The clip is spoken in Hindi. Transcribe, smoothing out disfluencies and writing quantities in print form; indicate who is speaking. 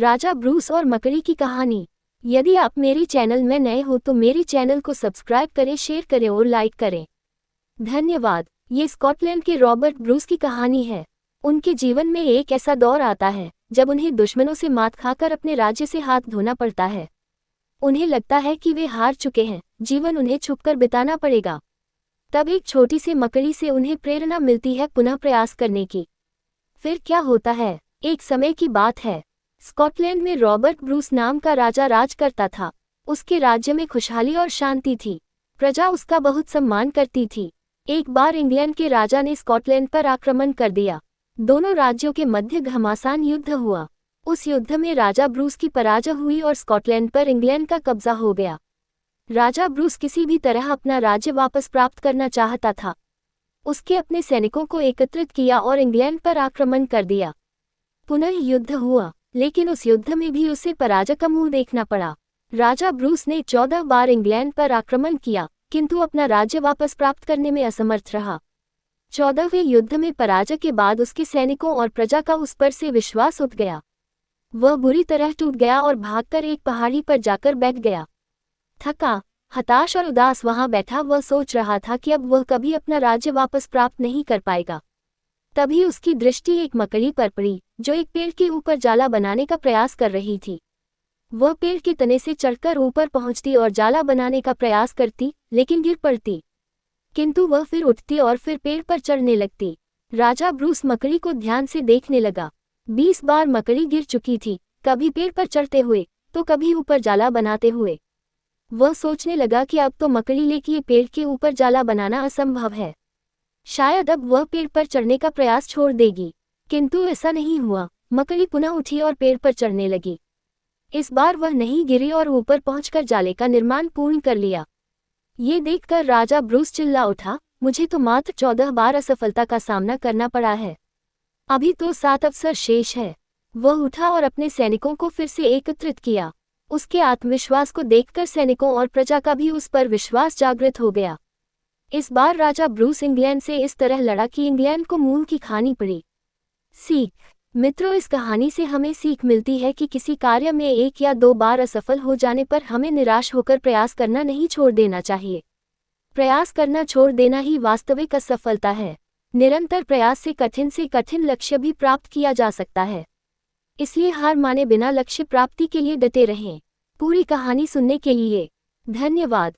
Speaker 1: राजा ब्रूस और मकड़ी की कहानी। यदि आप मेरे चैनल में नए हो तो मेरे चैनल को सब्सक्राइब करें, शेयर करें और लाइक करें। धन्यवाद। ये स्कॉटलैंड के रॉबर्ट ब्रूस की कहानी है। उनके जीवन में एक ऐसा दौर आता है जब उन्हें दुश्मनों से मात खाकर अपने राज्य से हाथ धोना पड़ता है। उन्हें लगता है कि वे हार चुके हैं, जीवन उन्हें छुपकर बिताना पड़ेगा। तब एक छोटी सी मकड़ी से उन्हें प्रेरणा मिलती है पुनः प्रयास करने की। फिर क्या होता है? एक समय की बात है। स्कॉटलैंड में रॉबर्ट ब्रूस नाम का राजा राज करता था। उसके राज्य में खुशहाली और शांति थी। प्रजा उसका बहुत सम्मान करती थी। एक बार इंग्लैंड के राजा ने स्कॉटलैंड पर आक्रमण कर दिया। दोनों राज्यों के मध्य घमासान युद्ध हुआ। उस युद्ध में राजा ब्रूस की पराजय हुई और स्कॉटलैंड पर इंग्लैंड का कब्जा हो गया। राजा ब्रूस किसी भी तरह अपना राज्य वापस प्राप्त करना चाहता था। उसके अपने सैनिकों को एकत्रित किया और इंग्लैंड पर आक्रमण कर दिया। पुनः युद्ध हुआ, लेकिन उस युद्ध में भी उसे पराजय का मुंह देखना पड़ा। राजा ब्रूस ने 14 बार इंग्लैंड पर आक्रमण किया, किंतु अपना राज्य वापस प्राप्त करने में असमर्थ रहा। 14वें युद्ध में पराजय के बाद उसके सैनिकों और प्रजा का उस पर से विश्वास उठ गया। वह बुरी तरह टूट गया और भागकर एक पहाड़ी पर जाकर बैठ गया। थका, हताश और उदास वहां बैठा वह सोच रहा था कि अब वह कभी अपना राज्य वापस प्राप्त नहीं कर पाएगा। तभी उसकी दृष्टि एक मकड़ी पर पड़ी, जो एक पेड़ के ऊपर जाला बनाने का प्रयास कर रही थी। वह पेड़ के तने से चढ़कर ऊपर पहुंचती और जाला बनाने का प्रयास करती, लेकिन गिर पड़ती। किंतु वह फिर उठती और फिर पेड़ पर चढ़ने लगती। राजा ब्रूस मकड़ी को ध्यान से देखने लगा। 20 बार मकड़ी गिर चुकी थी, कभी पेड़ पर चढ़ते हुए तो कभी ऊपर जाला बनाते हुए। वह सोचने लगा कि अब तो मकड़ी लेके पेड़ के ऊपर जाला बनाना असंभव है। शायद अब वह पेड़ पर चढ़ने का प्रयास छोड़ देगी, किंतु ऐसा नहीं हुआ। मकड़ी पुनः उठी और पेड़ पर चढ़ने लगी। इस बार वह नहीं गिरी और ऊपर पहुंचकर जाले का निर्माण पूर्ण कर लिया। ये देखकर राजा ब्रूस चिल्ला उठा, मुझे तो मात्र 14 बार असफलता का सामना करना पड़ा है। अभी तो 7 अवसर शेष है। वह उठा और अपने सैनिकों को फिर से एकत्रित किया। उसके आत्मविश्वास को देखकर सैनिकों और प्रजा का भी उस पर विश्वास जागृत हो गया। इस बार राजा ब्रूस इंग्लैंड से इस तरह लड़ा कि इंग्लैंड को मुंह की खानी पड़ी। सीख। मित्रों, इस कहानी से हमें सीख मिलती है कि किसी कार्य में 1 या 2 बार असफल हो जाने पर हमें निराश होकर प्रयास करना नहीं छोड़ देना चाहिए। प्रयास करना छोड़ देना ही वास्तविक असफलता है। निरंतर प्रयास से कठिन लक्ष्य भी प्राप्त किया जा सकता है। इसलिए हार माने बिना लक्ष्य प्राप्ति के लिए डटे रहें। पूरी कहानी सुनने के लिए धन्यवाद।